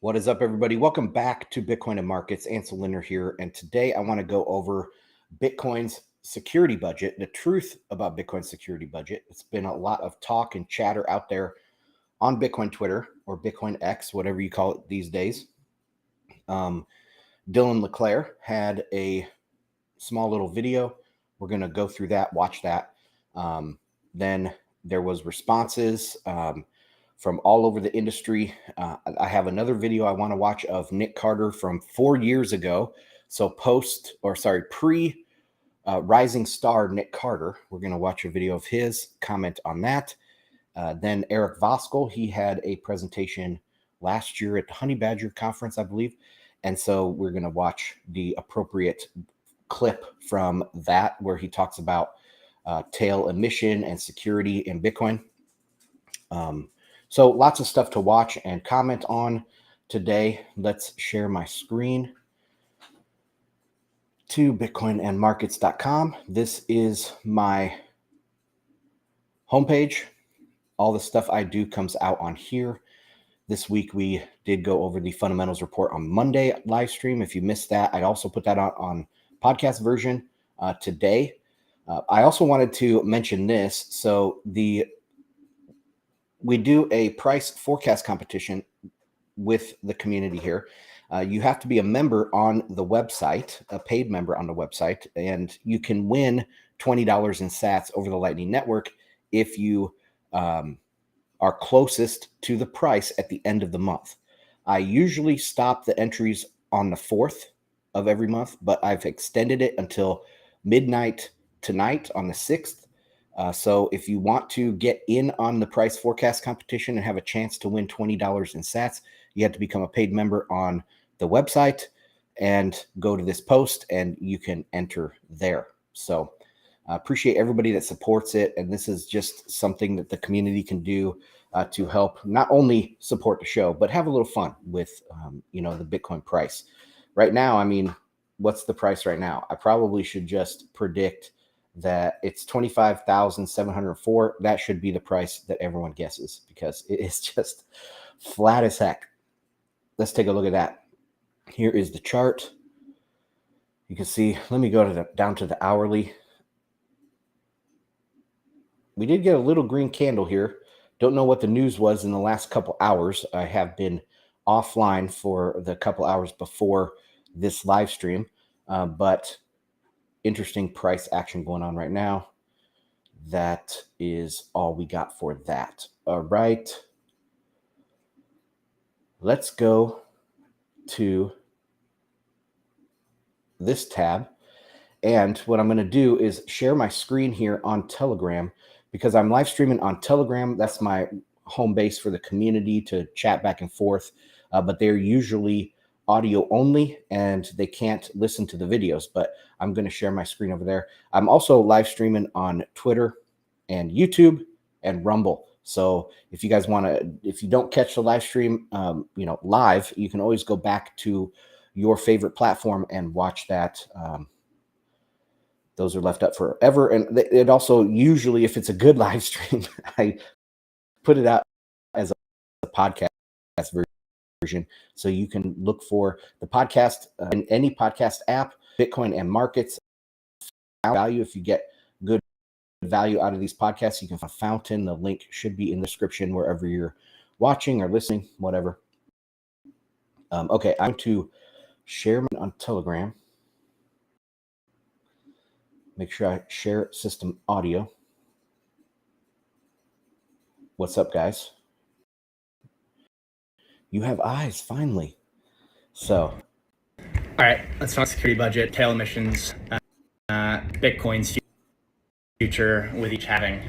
What is up, everybody? Welcome back to Bitcoin and Markets. Ansel Linner here, and today I want to go over Bitcoin's security budget, the truth about Bitcoin's security budget. It's been a lot of talk and chatter out there on Bitcoin Twitter or Bitcoin X, whatever you call it these days. Dylan LeClaire had a small little video. We're going to go through that, watch that. Then there was responses from all over the industry. I have another video I want to watch of Nick Carter from 4 years ago. So pre Rising Star Nick Carter. We're going to watch a video of his, comment on that. Then Eric Voskuil, he had a presentation last year at the Honey Badger conference, I believe. And so we're going to watch the appropriate clip from that where he talks about tail emission and security in Bitcoin. So lots of stuff to watch and comment on today. Let's share my screen to bitcoinandmarkets.com. This is my homepage. All the stuff I do comes out on here. This week we did go over the fundamentals report on Monday live stream. If you missed that, I also put that out on podcast version today. I also wanted to mention this. So we do a price forecast competition with the community here. You have to be a member on the website, a paid member on the website, and you can win $20 in sats over the Lightning Network if you are closest to the price at the end of the month. I usually stop the entries on the 4th of every month, but I've extended it until midnight tonight on the 6th. So if you want to get in on the price forecast competition and have a chance to win $20 in sats, you have to become a paid member on the website and go to this post and you can enter there. So I appreciate everybody that supports it. And this is just something that the community can do to help not only support the show, but have a little fun with, the Bitcoin price. Right now, I mean, what's the price right now? I probably should just predict that it's 25,704. That should be the price that everyone guesses because it is just flat as heck. Let's take a look at that. Here is the chart. You can see, let me go down to the hourly. We did get a little green candle here. Don't know what the news was in the last couple hours. I have been offline for the couple hours before this live stream, but interesting price action going on right now. That is all we got for that. All right. Let's go to this tab. And what I'm going to do is share my screen here on Telegram because I'm live streaming on Telegram. That's my home base for the community to chat back and forth. But they're usually audio only and they can't listen to the videos, but I'm going to share my screen over there. I'm also live streaming on Twitter and YouTube and Rumble. So if you guys want to, if you don't catch the live stream, live, you can always go back to your favorite platform and watch that. Those are left up forever. And it also usually, if it's a good live stream, I put it out as a podcast version. So you can look for the podcast in any podcast app, Bitcoin and Markets value. If you get good value out of these podcasts, you can find Fountain. The link should be in the description wherever you're watching or listening, whatever. Okay, I'm going to share on Telegram. Make sure I share system audio. What's up, guys? You have eyes, finally. So. All right, let's talk security budget, tail emissions, Bitcoin's future with each halving.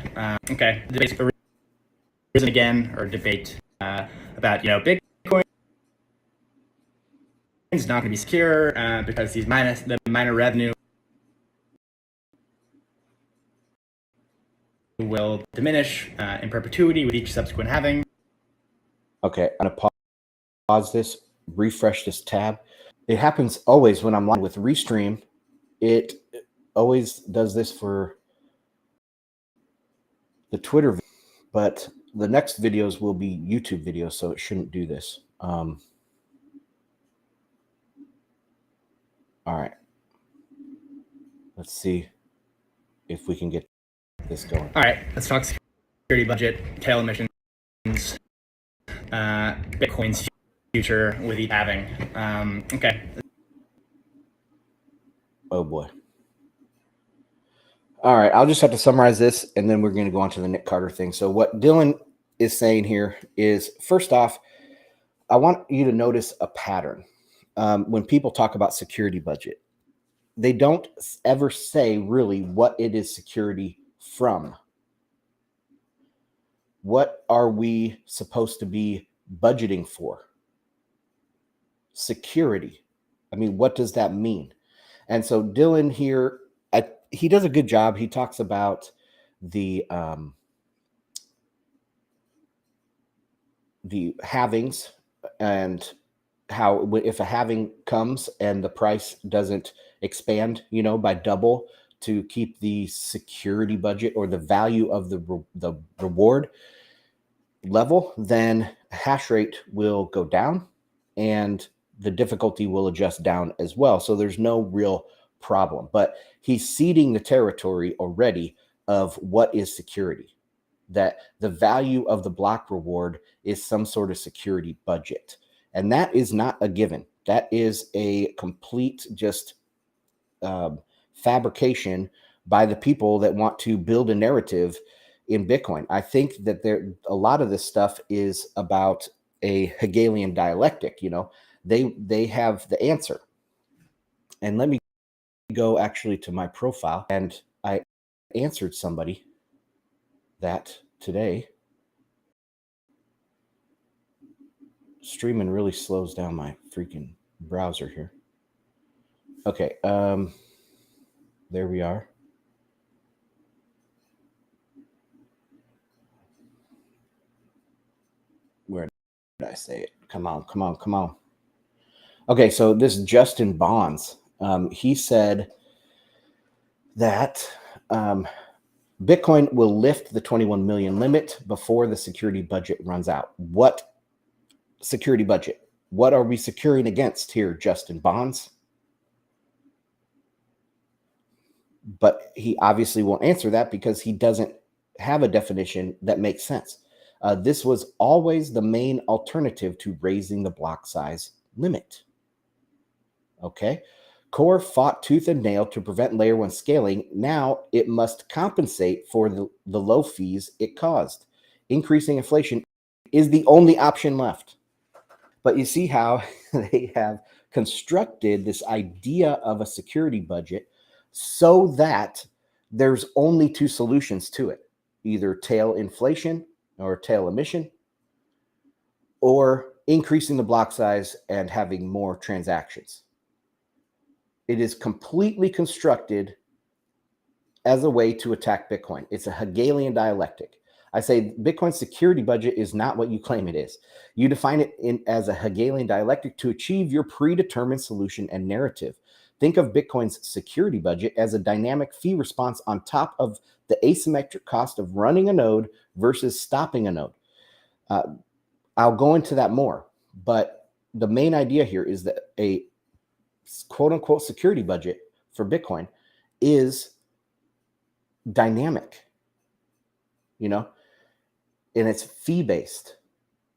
Okay, the basic arisen again, or debate about, Bitcoin not going to be secure because the miner revenue will diminish in perpetuity with each subsequent halving. Okay, I'm going to pause this, refresh this tab. It happens always when I'm live with Restream. It always does this for the Twitter, but the next videos will be YouTube videos, so it shouldn't do this. All right. Let's see if we can get this going. All right, let's talk security budget, tail emissions, Bitcoin's future with each halving. Okay. Oh boy. All right, I'll just have to summarize this, and then we're going to go on to the Nick Carter thing. So what Dylan is saying here is, first off, I want you to notice a pattern. When people talk about security budget, they don't ever say really what it is security from. What are we supposed to be budgeting for? Security. I mean, what does that mean? And so Dylan here, he does a good job. He talks about the halvings and how if a halving comes and the price doesn't expand, by double to keep the security budget or the value of the reward level, then hash rate will go down and the difficulty will adjust down as well. So there's no real problem, but he's seeding the territory already of what is security, that the value of the block reward is some sort of security budget. And that is not a given. That is a complete just fabrication by the people that want to build a narrative in Bitcoin. I think that a lot of this stuff is about a Hegelian dialectic. They have the answer. And let me go actually to my profile, and I answered somebody that today. Streaming really slows down my freaking browser here. Okay, there we are. Where did I say it? Come on. Okay, so this Justin Bonds, he said that Bitcoin will lift the 21 million limit before the security budget runs out. What security budget? What are we securing against here, Justin Bonds? But he obviously won't answer that because he doesn't have a definition that makes sense. This was always the main alternative to raising the block size limit. Okay. Core fought tooth and nail to prevent layer one scaling. Now it must compensate for the low fees it caused. Increasing inflation is the only option left. But you see how they have constructed this idea of a security budget so that there's only two solutions to it: either tail inflation or tail emission, or increasing the block size and having more transactions. It is completely constructed as a way to attack Bitcoin. It's a Hegelian dialectic. I say Bitcoin's security budget is not what you claim it is. You define it as a Hegelian dialectic to achieve your predetermined solution and narrative. Think of Bitcoin's security budget as a dynamic fee response on top of the asymmetric cost of running a node versus stopping a node. I'll go into that more, but the main idea here is that a quote-unquote security budget for Bitcoin is dynamic, and it's fee-based,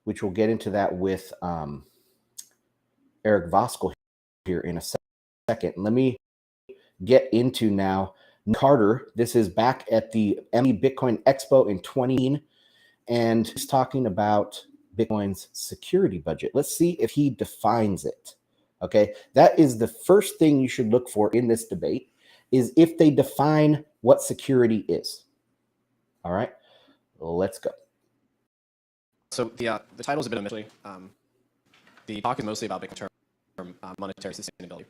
which we'll get into that with Eric Voskel here in a second. Let me get into now Carter. This is back at the ME Bitcoin Expo in 2020, and he's talking about Bitcoin's security budget. Let's see if he defines it. Okay, that is the first thing you should look for in this debate, is if they define what security is. All right, let's go. So the title is a bit initially. The talk is mostly about Bitcoin monetary sustainability.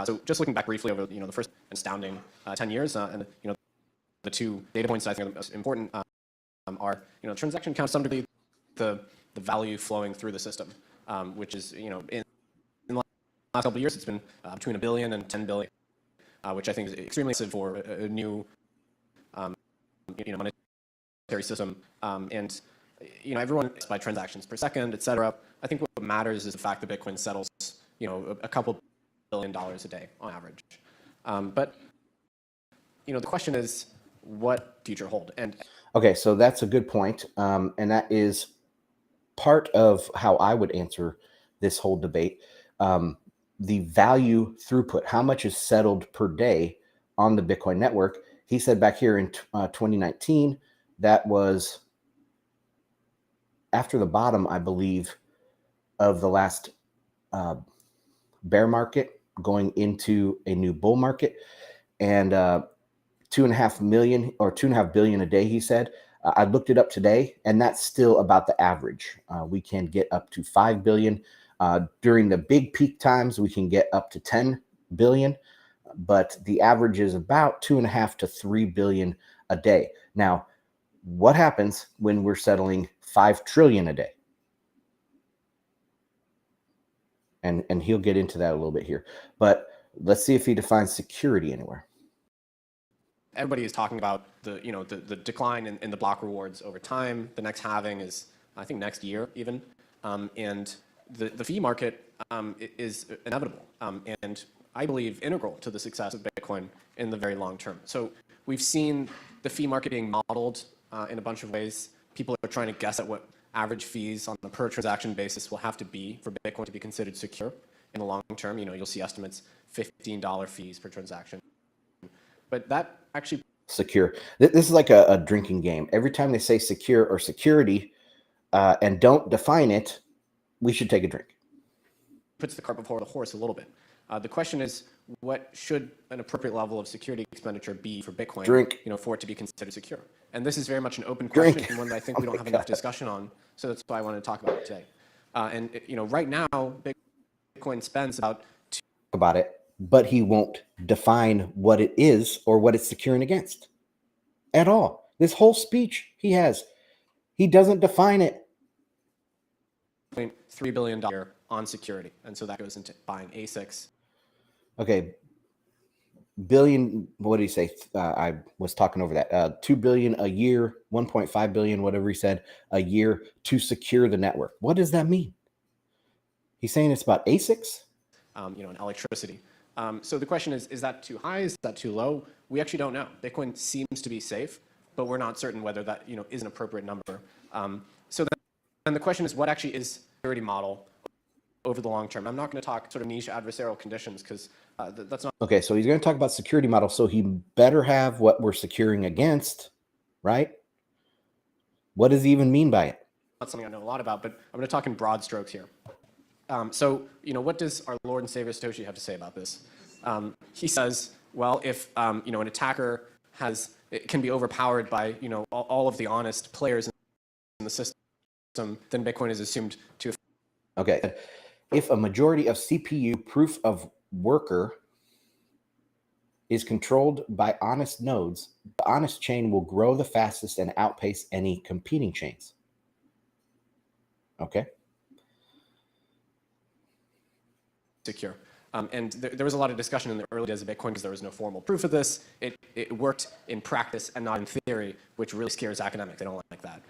So just looking back briefly over the first astounding 10 years, and the two data points that I think are the most important are transaction count to some degree, the value flowing through the system, which is in the last couple of years it's been between $1 billion and $10 billion, which I think is extremely expensive for a new monetary system, and everyone by transactions per second, et cetera. I think what matters is the fact that Bitcoin settles a couple $1 billion a day on average. But the question is, what future hold? And okay, so that's a good point, and that is part of how I would answer this whole debate. The value throughput, how much is settled per day on the Bitcoin network? He said back here in 2019, that was after the bottom, I believe, of the last bear market going into a new bull market, and 2.5 million or 2.5 billion a day, he said. I looked it up today, and that's still about the average. We can get up to 5 billion. During the big peak times, we can get up to 10 billion, but the average is about 2.5 to 3 billion a day. Now, what happens when we're settling 5 trillion a day? And he'll get into that a little bit here, but let's see if he defines security anywhere. Everybody is talking about the decline in the block rewards over time. The next halving is, I think, next year even, and the fee market is inevitable, and I believe integral to the success of Bitcoin in the very long term. So we've seen the fee market being modeled in a bunch of ways. People are trying to guess at what average fees on a per transaction basis will have to be for Bitcoin to be considered secure in the long term. You'll see estimates $15 fees per transaction. But that actually secure. This is like a drinking game. Every time they say secure or security and don't define it, we should take a drink. Puts the cart before the horse a little bit. The question is, what should an appropriate level of security expenditure be for Bitcoin? Drink. For it to be considered secure. And this is very much an open question, Drink. and one that I think we don't have enough discussion on. So that's why I wanted to talk about it today. And right now, Bitcoin spends about it, but he won't define what it is or what it's securing against at all. This whole speech he doesn't define it. $3 billion on security, and so that goes into buying ASICs. Okay, billion. What did he say? I was talking over that. 2 billion a year, 1.5 billion, whatever he said, a year to secure the network. What does that mean? He's saying it's about ASICs, and electricity. So the question is that too high? Is that too low? We actually don't know. Bitcoin seems to be safe, but we're not certain whether that is an appropriate number. So then the question is, what actually is the security model over the long term? I'm not going to talk sort of niche adversarial conditions because that's not. Okay, so he's going to talk about security model. So he better have what we're securing against, right? What does he even mean by it? Not something I know a lot about, but I'm going to talk in broad strokes here. So what does our Lord and Savior Satoshi have to say about this? He says, well, if an attacker can be overpowered by all of the honest players in the system, then Bitcoin is assumed to. Okay, if a majority of CPU proof of worker is controlled by honest nodes, the honest chain will grow the fastest and outpace any competing chains. Okay. Secure. And there was a lot of discussion in the early days of Bitcoin because there was no formal proof of this. It worked in practice and not in theory, which really scares academics. They don't like that.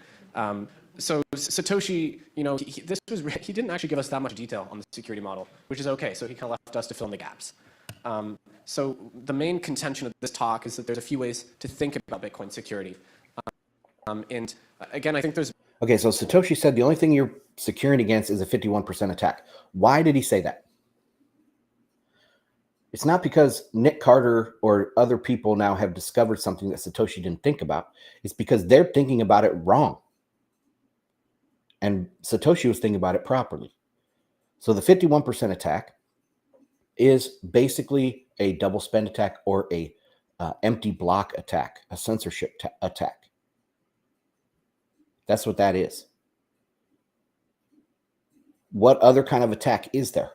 So Satoshi, he didn't actually give us that much detail on the security model, which is okay. So he kind of left us to fill in the gaps. So the main contention of this talk is that there's a few ways to think about Bitcoin security. And again, I think there's. Okay, so Satoshi said the only thing you're securing against is a 51% attack. Why did he say that? It's not because Nick Carter or other people now have discovered something that Satoshi didn't think about. It's because they're thinking about it wrong. And Satoshi was thinking about it properly. So the 51% attack is basically a double spend attack or a empty block attack, a censorship attack. That's what that is. What other kind of attack is there?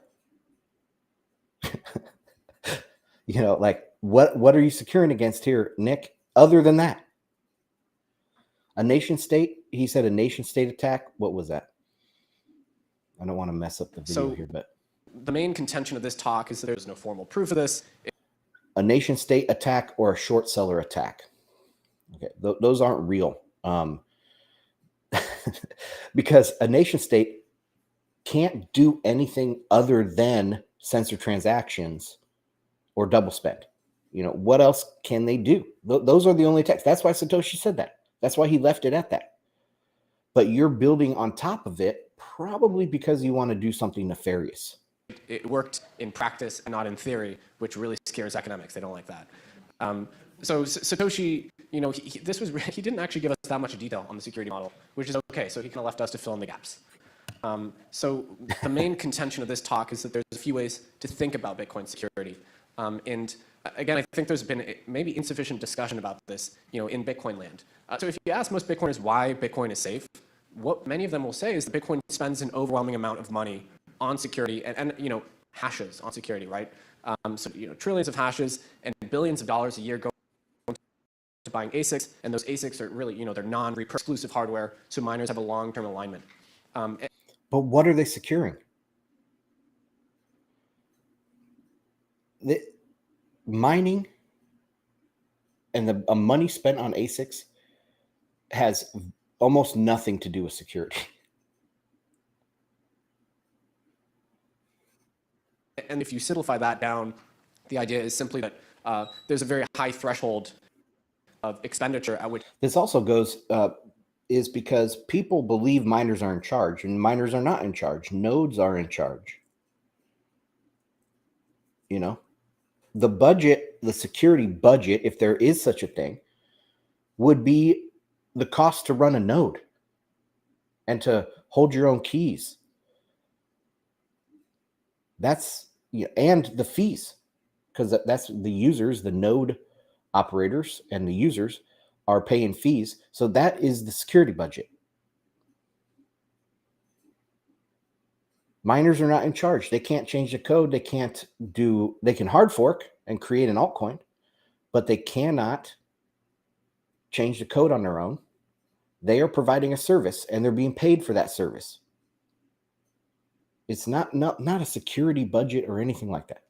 You know, like what are you securing against here, Nick? Other than that, a nation state. He said a nation state attack. What was that? I don't want to mess up the video here, but the main contention of this talk is that there's no formal proof of this. A nation state attack or a short seller attack. Okay, those aren't real. Because a nation state can't do anything other than censor transactions or double spend. You know, what else can they do? Those are the only attacks. That's why Satoshi said that. That's why he left it at that. But you're building on top of it probably because you want to do something nefarious. It worked in practice and not in theory, which really scares academics. They don't like that. So Satoshi, you know, he didn't actually give us that much detail on the security model, which is okay. So he kind of left us to fill in the gaps. So the main contention of this talk is that there's a few ways to think about Bitcoin security. And again, I think there's been maybe insufficient discussion about this, you know, in Bitcoin land. So if you ask most Bitcoiners why Bitcoin is safe, what many of them will say is that Bitcoin spends an overwhelming amount of money on security and you know, hashes on security, right? So, you know, trillions of hashes and billions of dollars a year go to buying ASICs, and those ASICs are really, you know, they're non-exclusive hardware, so miners have a long-term alignment. But what are they securing? The mining and the money spent on ASICs has almost nothing to do with security. And if you simplify that down, the idea is simply that there's a very high threshold of expenditure at which. This also goes is because people believe miners are in charge, and miners are not in charge. Nodes are in charge. You know, the budget, the security budget, if there is such a thing, would be the cost to run a node and to hold your own keys. That's, yeah, and the fees, because that's the users, the node operators and the users are paying fees. So that is the security budget. Miners are not in charge. They can't change the code. They can hard fork and create an altcoin, but they cannot change the code on their own. They are providing a service and they're being paid for that service. It's not a security budget or anything like that.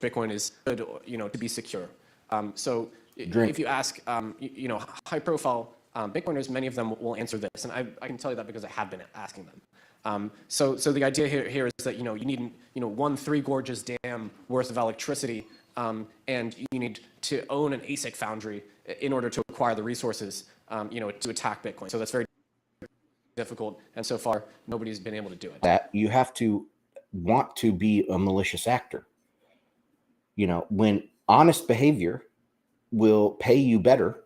Bitcoin is good, you know, to be secure. So Drink. if you ask, you know, high-profile Bitcoiners, many of them will answer this, and I can tell you that because I have been asking them. So the idea here is that, you know, you need, you know, 1 3 Gorges dam worth of electricity, and you need to own an ASIC foundry in order to acquire the resources, you know, to attack Bitcoin. So that's very difficult, and so far nobody's been able to do it. That you have to want to be a malicious actor. You know, when honest behavior will pay you better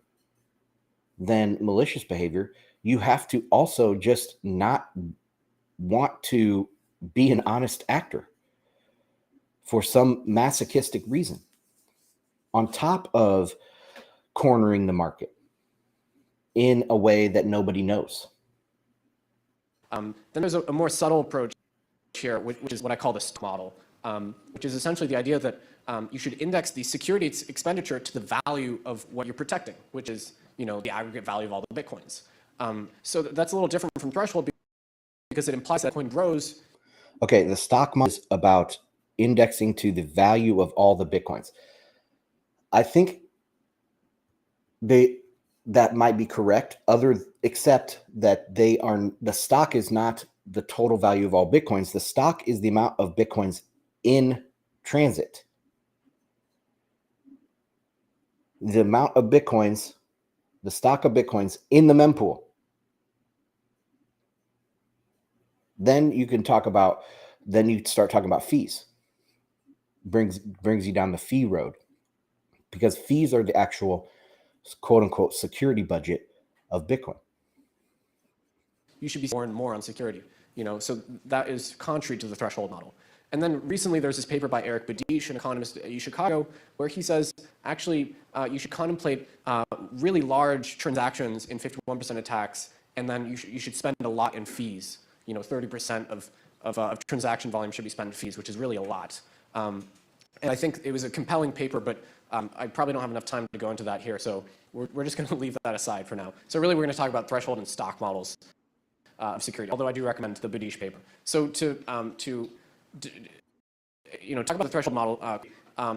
than malicious behavior, you have to also just not want to be an honest actor for some masochistic reason, on top of cornering the market in a way that nobody knows. Then there's a more subtle approach here, which is what I call the stock model, which is essentially the idea that you should index the security expenditure to the value of what you're protecting, which is, you know, the aggregate value of all the Bitcoins. So that's a little different from threshold because it implies that coin grows. Okay, the stock model is about indexing to the value of all the Bitcoins. I think that might be correct, except that the stock is not the total value of all Bitcoins. The stock is the amount of Bitcoins in transit. The amount of Bitcoins, the stock of Bitcoins in the mempool. Then you start talking about fees. Brings you down the fee road, because fees are the actual quote unquote security budget of Bitcoin. You should be more and more on security, you know, so that is contrary to the threshold model. And then recently there's this paper by Eric Badish, an economist at U Chicago, where he says, actually, you should contemplate really large transactions in 51% attacks, and then you should spend a lot in fees. You know, 30% of transaction volume should be spent in fees, which is really a lot. And I think it was a compelling paper, but I probably don't have enough time to go into that here. So we're just going to leave that aside for now. So really, we're going to talk about threshold and stock models of security, although I do recommend the Badish paper. So to talk about the threshold model,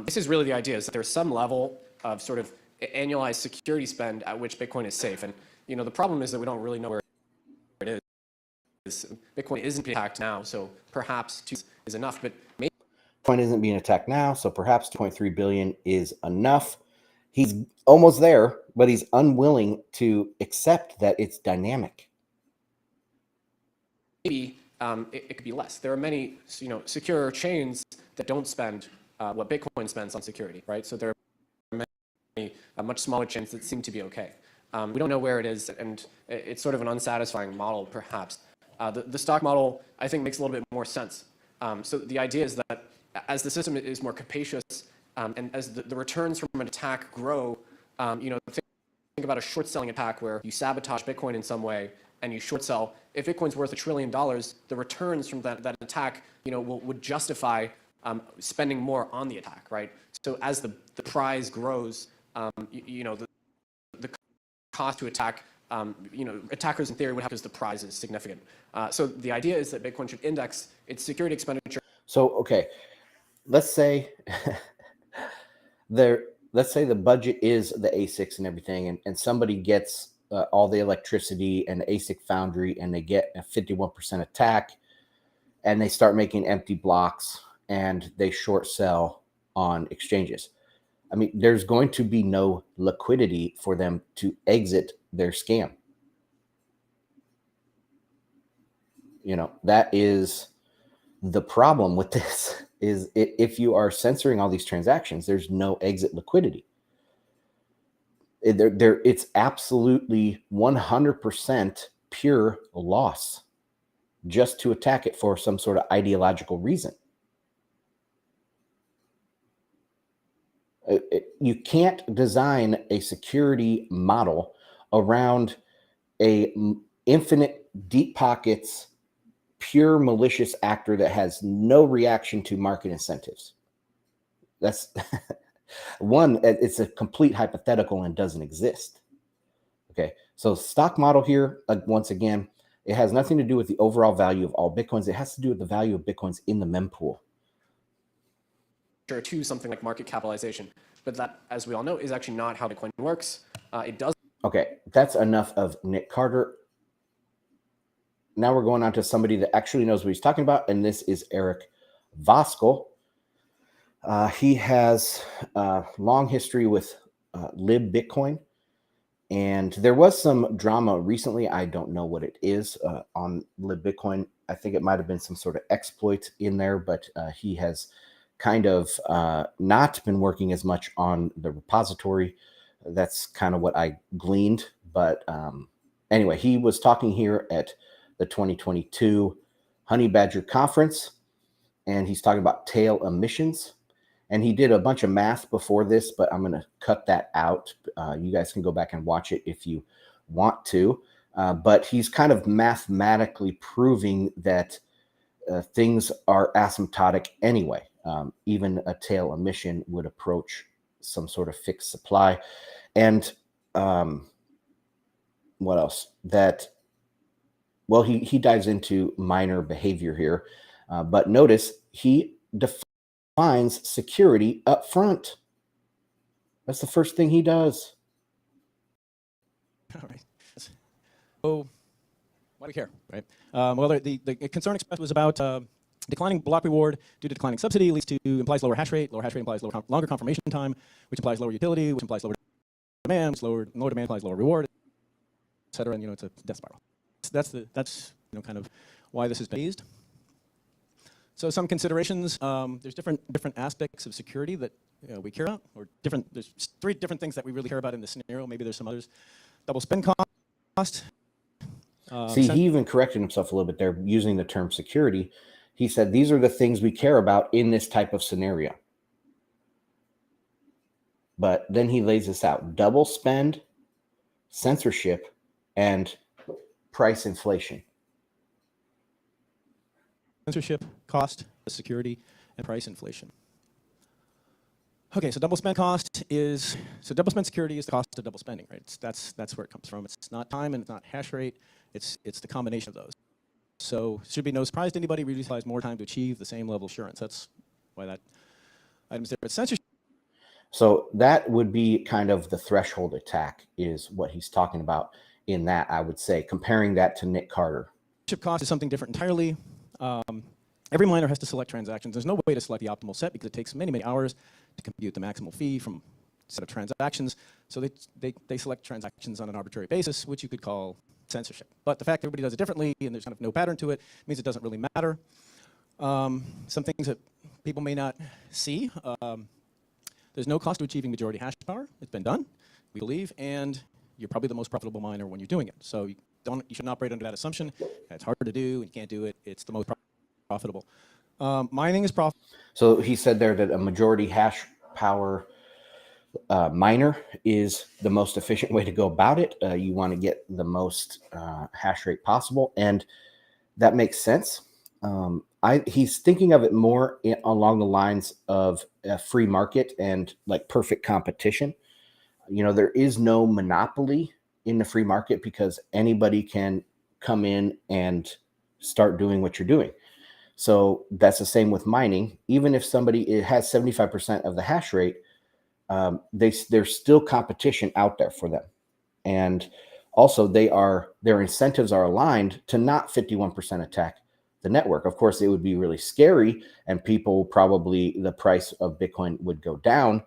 this is really the idea, is that there's some level of sort of annualized security spend at which Bitcoin is safe. And the problem is that we don't really know where it is. Bitcoin isn't being attacked now, so perhaps 2 is enough, but maybe Bitcoin isn't being attacked now, so perhaps 2.3 billion is enough. He's almost there, but he's unwilling to accept that it's dynamic. maybe it could be less. There are many secure chains that don't spend what Bitcoin spends on security, right? So there are many much smaller chains that seem to be okay. We don't know where it is, and it's sort of an unsatisfying model, perhaps. The stock model, I think, makes a little bit more sense. So the idea is that as the system is more capacious, and as the returns from an attack grow, think about a short selling attack where you sabotage Bitcoin in some way and you short sell. If Bitcoin's worth $1 trillion, the returns from that attack, would justify spending more on the attack, right? So as the prize grows, the cost to attack, attackers in theory would have because the prize is significant. So the idea is that Bitcoin should index its security expenditure. So, okay, let's say let's say the budget is the ASICs and everything, and somebody gets all the electricity and the ASIC foundry, and they get a 51% attack, and they start making empty blocks, and they short sell on exchanges. I mean, there's going to be no liquidity for them to exit their scam. That is the problem with this, is if you are censoring all these transactions, there's no exit liquidity. It's absolutely 100% pure loss just to attack it for some sort of ideological reason. You can't design a security model around a infinite deep pockets, pure malicious actor that has no reaction to market incentives. That's one, it's a complete hypothetical and doesn't exist. Okay, so stock model here, once again, it has nothing to do with the overall value of all Bitcoins. It has to do with the value of Bitcoins in the mempool. To something like market capitalization. But that, as we all know, is actually not how Bitcoin works. It does. Okay, that's enough of Nick Carter. Now we're going on to somebody that actually knows what he's talking about, and this is Eric Voskuil. He has a long history with Lib Bitcoin, and there was some drama recently. I don't know what it is on Lib Bitcoin. I think it might have been some sort of exploit in there, but he has kind of not been working as much on the repository. That's kind of what I gleaned. But anyway, he was talking here at the 2022 Honey Badger Conference, and he's talking about tail emissions. And he did a bunch of math before this, but I'm going to cut that out. You guys can go back and watch it if you want to. But he's kind of mathematically proving that things are asymptotic anyway. Even a tail emission would approach some sort of fixed supply. And what else? Well, he dives into miner behavior here. But notice he defines security up front. That's the first thing he does. All right. So, why do we care, right? Well, the concern expressed was about declining block reward due to declining subsidy leads to implies lower hash rate. Lower hash rate implies longer confirmation time, which implies lower utility, which implies lower demand, which lower demand implies lower reward, et cetera. And it's a death spiral. That's kind of why this is based. So some considerations. There's different aspects of security that we care about, or there's 3 different things that we really care about in this scenario. Maybe there's some others. Double spend cost. See, he even corrected himself a little bit there using the term security. He said, these are the things we care about in this type of scenario. But then he lays this out: double spend, censorship, and price inflation. Censorship, cost, security, and price inflation. Okay, so double spend cost is, so double spend security is the cost of double spending, right? That's where it comes from. It's not time and it's not hash rate. It's the combination of those. So should be no surprise to anybody, we utilize more time to achieve the same level of assurance. That's why that item's there. But censorship So that would be kind of the threshold attack is what he's talking about in that, I would say, comparing that to Nick Carter. cost is something different entirely. Every miner has to select transactions. There's no way to select the optimal set because it takes many, many hours to compute the maximal fee from a set of transactions. So they select transactions on an arbitrary basis, which you could call censorship. But the fact that everybody does it differently and there's kind of no pattern to it means it doesn't really matter. Some things that people may not see. There's no cost to achieving majority hash power. It's been done, we believe, and you're probably the most profitable miner when you're doing it. So you shouldn't operate under that assumption. It's hard to do, and you can't do it. It's the most profitable. Mining is profitable. So he said there that a majority hash power miner is the most efficient way to go about it. You want to get the most hash rate possible, and that makes sense. He's thinking of it more along the lines of a free market and like perfect competition. You know, there is no monopoly in the free market because anybody can come in and start doing what you're doing. So that's the same with mining. Even if somebody has 75% of the hash rate, there's still competition out there for them. And also their incentives are aligned to not 51% attack the network. Of course, it would be really scary and people probably, the price of Bitcoin would go down.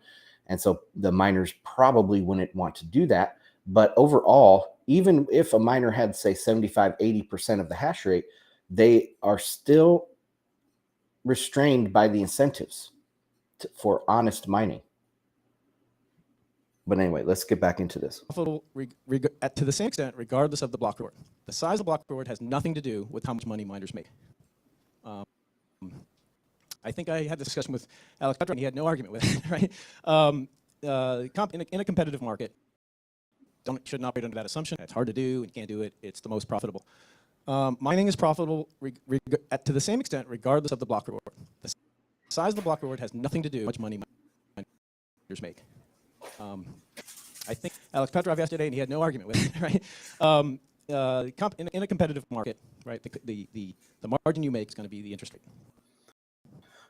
And so the miners probably wouldn't want to do that. But overall, even if a miner had, say, 75, 80% of the hash rate, they are still restrained by the incentives for honest mining. But anyway, let's get back into this. To the same extent, regardless of the block reward. The size of the block reward has nothing to do with how much money miners make. I think I had this discussion with Alex Petra, and he had no argument with it, right? In a competitive market, shouldn't operate under that assumption. It's hard to do, and you can't do it. It's the most profitable. Mining is profitable to the same extent, regardless of the block reward. The size of the block reward has nothing to do with how much money miners make. I think Alex Petrov yesterday, and he had no argument with it, right? In a competitive market, right, the margin you make is going to be the interest rate.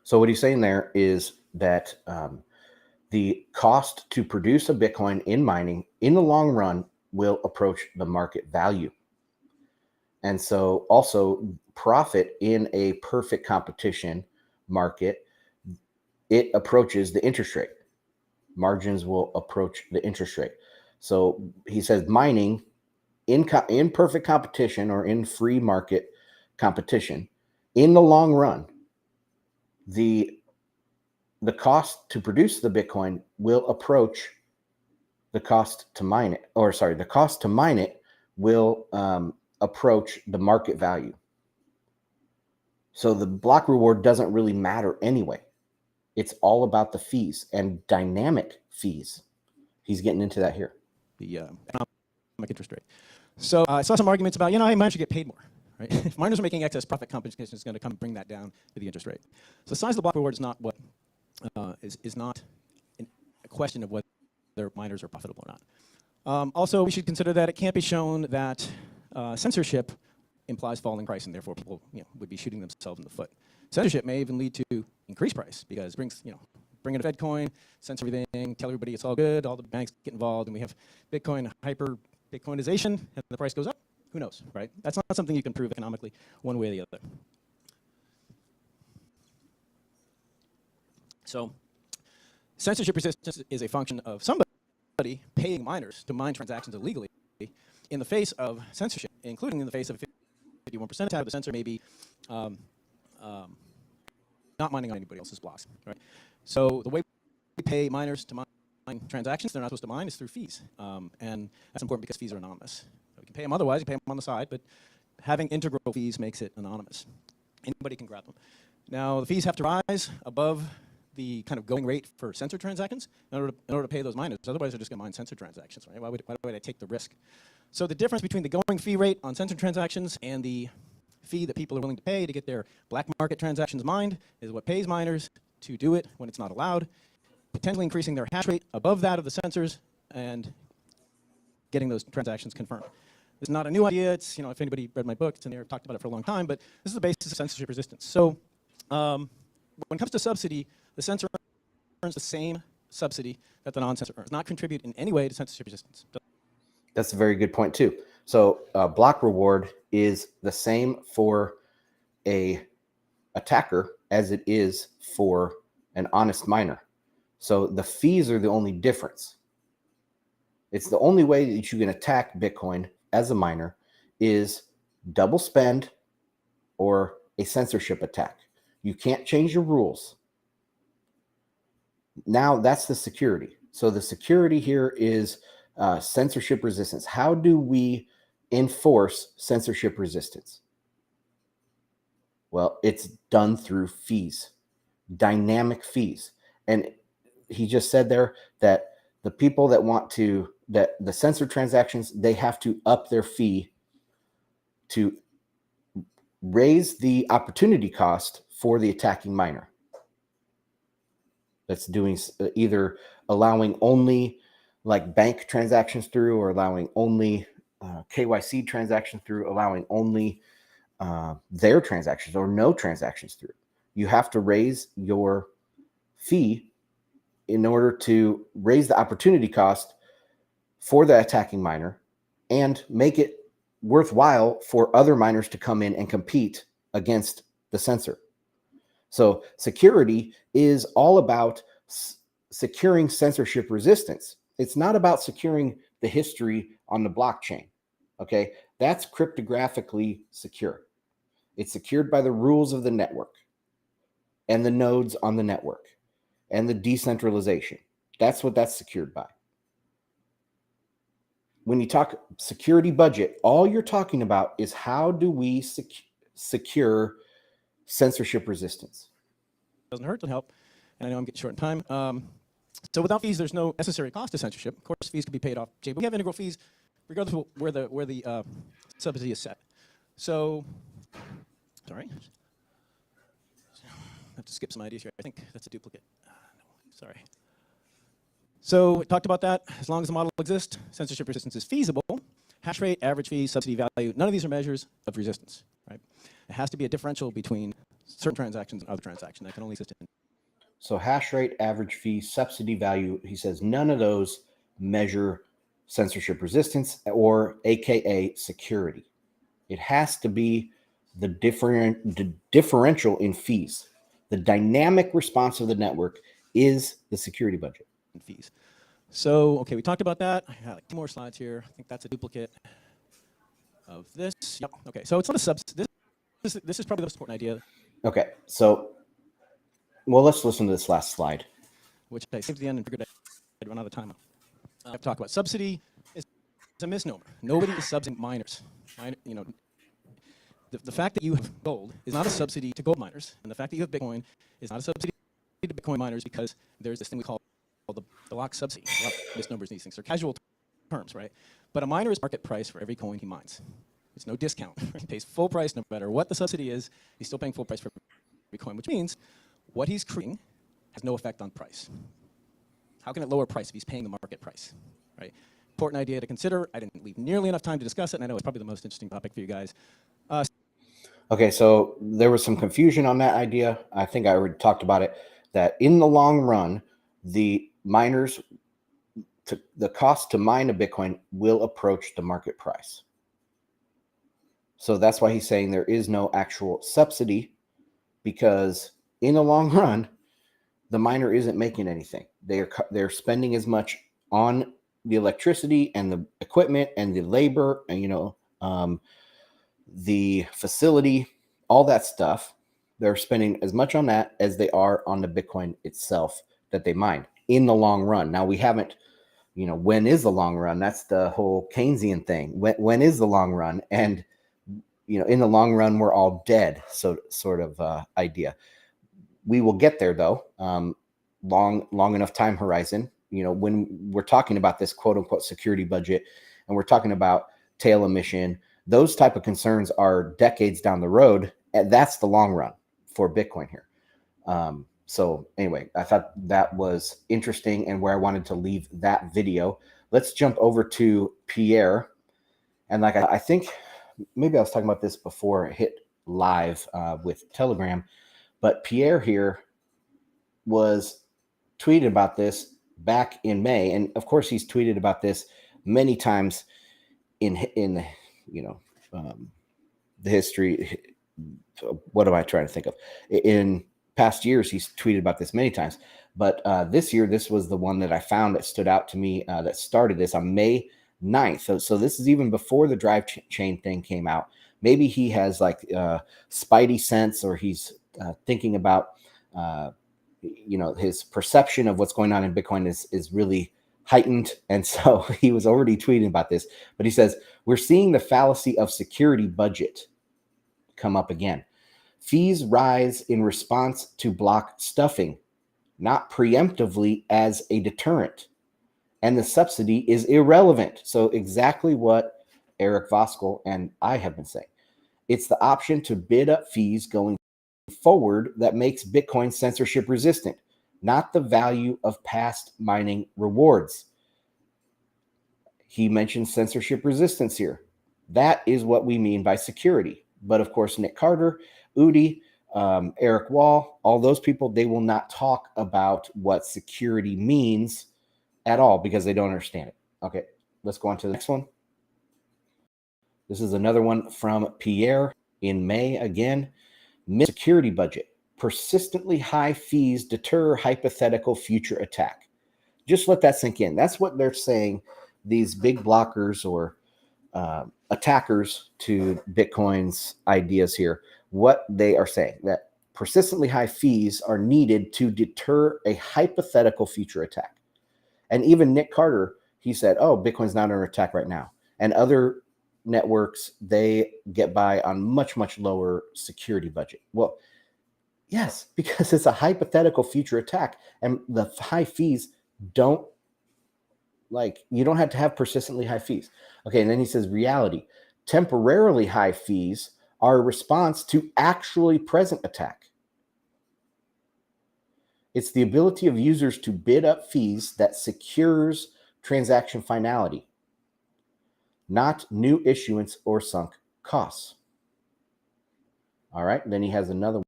So what he's saying there is that the cost to produce a Bitcoin in mining in the long run will approach the market value. And so also profit in a perfect competition market, it approaches the interest rate. Margins will approach the interest rate. So he says mining in perfect competition or in free market competition, in the long run, the cost to produce the Bitcoin will approach the cost to mine it, or sorry, the cost to mine it will approach the market value. So the block reward doesn't really matter anyway. It's all about the fees and dynamic fees. He's getting into that here. The economic interest rate. So I saw some arguments about, hey, miners should get paid more, right? If miners are making excess profit, competition is going to come bring that down to the interest rate. So the size of the block reward is not what is not a question of whether miners are profitable or not. Also, we should consider that it can't be shown that censorship implies falling price, and therefore people would be shooting themselves in the foot. Censorship may even lead to increased price because it brings, bring in a Fed coin, censor everything, tell everybody it's all good, all the banks get involved, and we have Bitcoin hyper Bitcoinization, and the price goes up. Who knows, right? That's not something you can prove economically one way or the other. So censorship resistance is a function of somebody paying miners to mine transactions illegally in the face of censorship, including in the face of 51% attack. The censor may be not mining on anybody else's blocks, right? So the way we pay miners to mine transactions they're not supposed to mine is through fees, and that's important because fees are anonymous. So you can pay them otherwise, you pay them on the side, but having integral fees makes it anonymous. Anybody can grab them. Now the fees have to rise above the kind of going rate for censor transactions in order to pay those miners. Otherwise, they're just going to mine censor transactions, right? Why would I take the risk? So the difference between the going fee rate on censor transactions and the fee that people are willing to pay to get their black market transactions mined is what pays miners to do it when it's not allowed. potentially increasing their hash rate above that of the sensors and getting those transactions confirmed. This is not a new idea. It's, if anybody read my book, it's in there. I've talked about it for a long time, but this is the basis of censorship resistance. So when it comes to subsidy, the censor earns the same subsidy that the non-censor earns, not contribute in any way to censorship resistance. That's a very good point too. So block reward is the same for a attacker as it is for an honest miner. So the fees are the only difference. It's the only way that you can attack Bitcoin as a miner is double spend or a censorship attack. You can't change your rules. Now that's the security. So the security here is censorship resistance. How do we enforce censorship resistance? Well, it's done through fees, dynamic fees. And he just said there that the people that want to, that the censored transactions, they have to up their fee to raise the opportunity cost for the attacking miner. That's doing either allowing only like bank transactions through, or allowing only KYC transactions through, allowing only their transactions or no transactions through. You have to raise your fee in order to raise the opportunity cost for the attacking miner and make it worthwhile for other miners to come in and compete against the censor. So security is all about securing censorship resistance. It's not about securing the history on the blockchain. Okay, that's cryptographically secure. It's secured by the rules of the network and the nodes on the network and the decentralization. That's what that's secured by. When you talk security budget, all you're talking about is how do we secure censorship resistance. Doesn't hurt to help, and I know I'm getting short on time. So without fees, there's no necessary cost to censorship. Of course, fees can be paid off. But we have integral fees, regardless of where the subsidy is set. So, sorry, I have to skip some ideas here. I think that's a duplicate. No, sorry. So we talked about that. As long as the model exists, censorship resistance is feasible. Hash rate, average fee, subsidy value, none of these are measures of resistance, right? It has to be a differential between certain transactions and other transactions that can only exist in. So hash rate, average fee, subsidy value, he says none of those measure censorship resistance or AKA security. It has to be the differential in fees. The dynamic response of the network is the security budget. Fees. So, okay, we talked about that. I got like 2 more slides here. I think that's a duplicate of this. Yep. Okay, so it's not a subsidy. This is probably the most important idea. Okay, so, well, let's listen to this last slide. Which I saved to the end and figured I'd run out of time. I've talked about subsidy. It's a misnomer. Nobody is subsidizing miners. The fact that you have gold is not a subsidy to gold miners, and the fact that you have Bitcoin is not a subsidy to Bitcoin miners, because there's this thing we call the block subsidy. A lot of misnomers in these things. They're casual terms, right? But a miner is market price for every coin he mines. It's no discount. He pays full price no matter what the subsidy is. He's still paying full price for every coin, which means what he's creating has no effect on price. How can it lower price if he's paying the market price, right? Important idea to consider. I didn't leave nearly enough time to discuss it, and I know it's probably the most interesting topic for you guys. Okay, so there was some confusion on that idea. I think I already talked about it, that in the long run, the miners, the cost to mine a Bitcoin will approach the market price. So that's why he's saying there is no actual subsidy, because in the long run, the miner isn't making anything. They're spending as much on the electricity and the equipment and the labor and the facility, all that stuff. They're spending as much on that as they are on the Bitcoin itself that they mine in the long run. Now we haven't, when is the long run? That's the whole Keynesian thing. When is the long run? And in the long run, we're all dead. So sort of idea. We will get there though. Long enough time horizon. When we're talking about this quote unquote security budget, and we're talking about tail emission, those type of concerns are decades down the road, and that's the long run for Bitcoin here. So anyway, I thought that was interesting and where I wanted to leave that video. Let's jump over to Pierre. And like I think maybe I was talking about this before it hit live with Telegram, but Pierre here was tweeted about this back in May. And of course, he's tweeted about this many times in the history. What am I trying to think of? In past years, he's tweeted about this many times. But this year, this was the one that I found that stood out to me that started this on May 9th. So this is even before the drive chain thing came out. Maybe he has like spidey sense, or he's thinking about, his perception of what's going on in Bitcoin is really heightened. And so he was already tweeting about this. But he says, we're seeing the fallacy of security budget come up again. Fees rise in response to block stuffing, not preemptively as a deterrent. And the subsidy is irrelevant. So exactly what Eric Voskuil and I have been saying. It's the option to bid up fees going forward that makes Bitcoin censorship resistant, not the value of past mining rewards. He mentioned censorship resistance here. That is what we mean by security. But of course, Nick Carter, Udi, Eric Wall, all those people, they will not talk about what security means at all because they don't understand it. Okay, let's go on to the next one. This is another one from Pierre in May again. Security budget. Persistently high fees deter hypothetical future attack. Just let that sink in. That's what they're saying. These big blockers or attackers to Bitcoin's ideas here, what they are saying, that persistently high fees are needed to deter a hypothetical future attack. And even Nick Carter, he said, oh, Bitcoin's not under attack right now. And other networks, they get by on much, much lower security budget. Well, yes, because it's a hypothetical future attack. And the high fees don't, you don't have to have persistently high fees. Okay, and then he says reality. Temporarily high fees are a response to actually present attack. It's the ability of users to bid up fees that secures transaction finality, not new issuance or sunk costs. All right, then he has another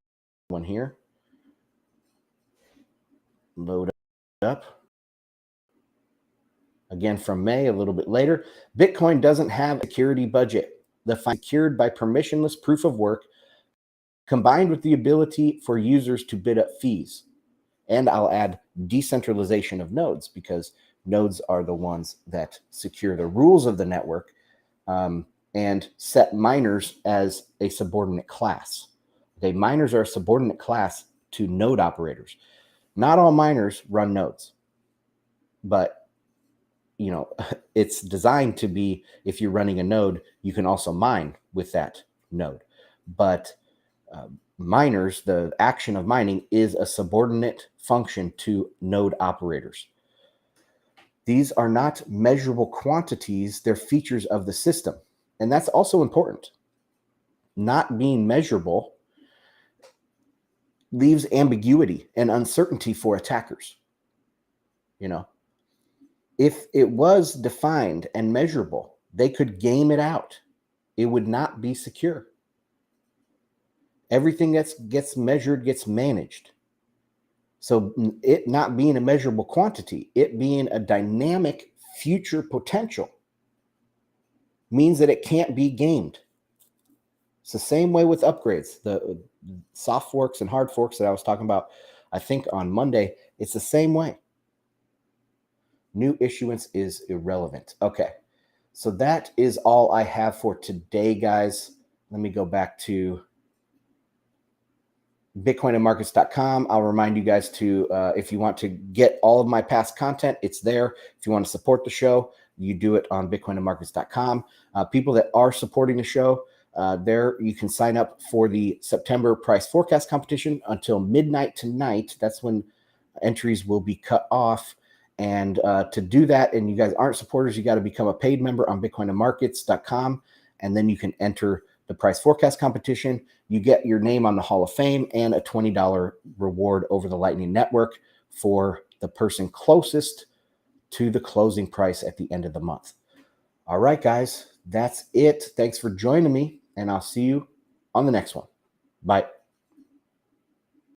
one here. Load up. Again from May, a little bit later. Bitcoin doesn't have a security budget. The secured by permissionless proof of work combined with the ability for users to bid up fees. And I'll add decentralization of nodes because nodes are the ones that secure the rules of the network and set miners as a subordinate class. Okay, miners are a subordinate class to node operators. Not all miners run nodes, but it's designed to be, if you're running a node, you can also mine with that node. But miners, the action of mining is a subordinate function to node operators. These are not measurable quantities, they're features of the system. And that's also important. Not being measurable leaves ambiguity and uncertainty for attackers. If it was defined and measurable, they could game it out. It would not be secure. Everything that gets measured gets managed. So it not being a measurable quantity, it being a dynamic future potential means that it can't be gamed. It's the same way with upgrades, the soft forks and hard forks that I was talking about, I think on Monday. It's the same way. New issuance is irrelevant. Okay, so that is all I have for today, guys. Let me go back to bitcoinandmarkets.com. I'll remind you guys to, if you want to get all of my past content, it's there. If you want to support the show, you do it on bitcoinandmarkets.com. People that are supporting the show, there you can sign up for the September price forecast competition until midnight tonight. That's when entries will be cut off. And to do that, and you guys aren't supporters, you got to become a paid member on bitcoinandmarkets.com, and then you can enter the price forecast competition, you get your name on the Hall of Fame and a $20 reward over the Lightning Network for the person closest to the closing price at the end of the month. All right, guys, that's it. Thanks for joining me, and I'll see you on the next one. Bye.